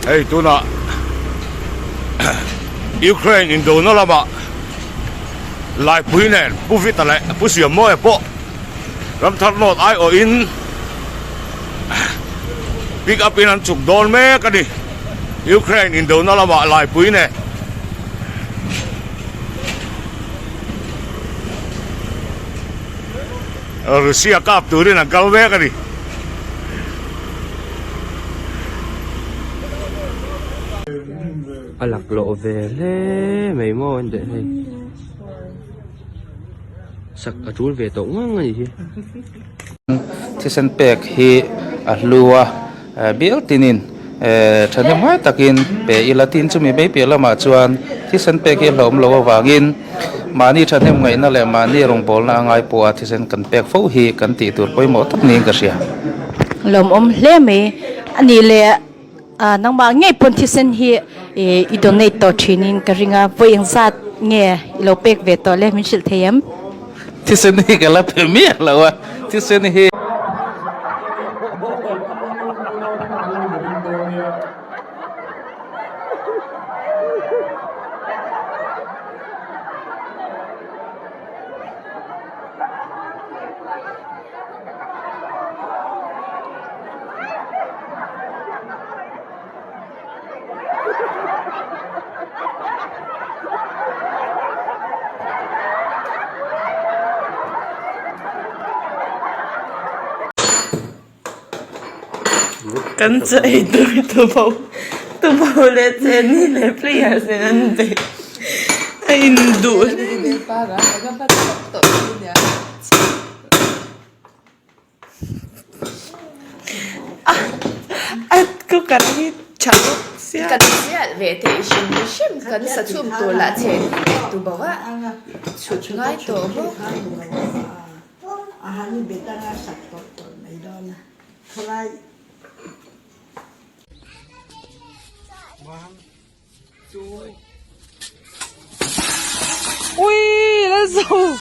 hey tu na Ukraine Indo na lama lai pui nen pu vit ale pu siam mo e po ram thar not ai o in pick up in an chuk don me ka di Ukraine Indo na lama lai pui ne Rusia kap turin ang kalwe ka di alak lo vele mai mo ande hei sak atul ve to ngang ni hi thisen pek hi a hlua bial tinin thane mai takin pe ilatin chumi be pe lama chuan thisen pek hi hlom lo wangin mani thane ngai na le mani rong bol na ngai po a thisen kan pek fo hi kan ti tur poi mo tak ni ka sia lom hle me ani le nang ba ngai pon thisen hi I donate to training karinga poing sat nge ilopek ve to le min sil theyam thisen hi ka la pe mi lawa thisen hi kan chạy từ bầu lên trên đi lấy player sen ăn bể anh đủ anh cứ cần đi chào kan siat ve te shim kan sa chum to la chen tu bawa chut ngai to bo ahani betanga sakto to mai dona khlai ui let's go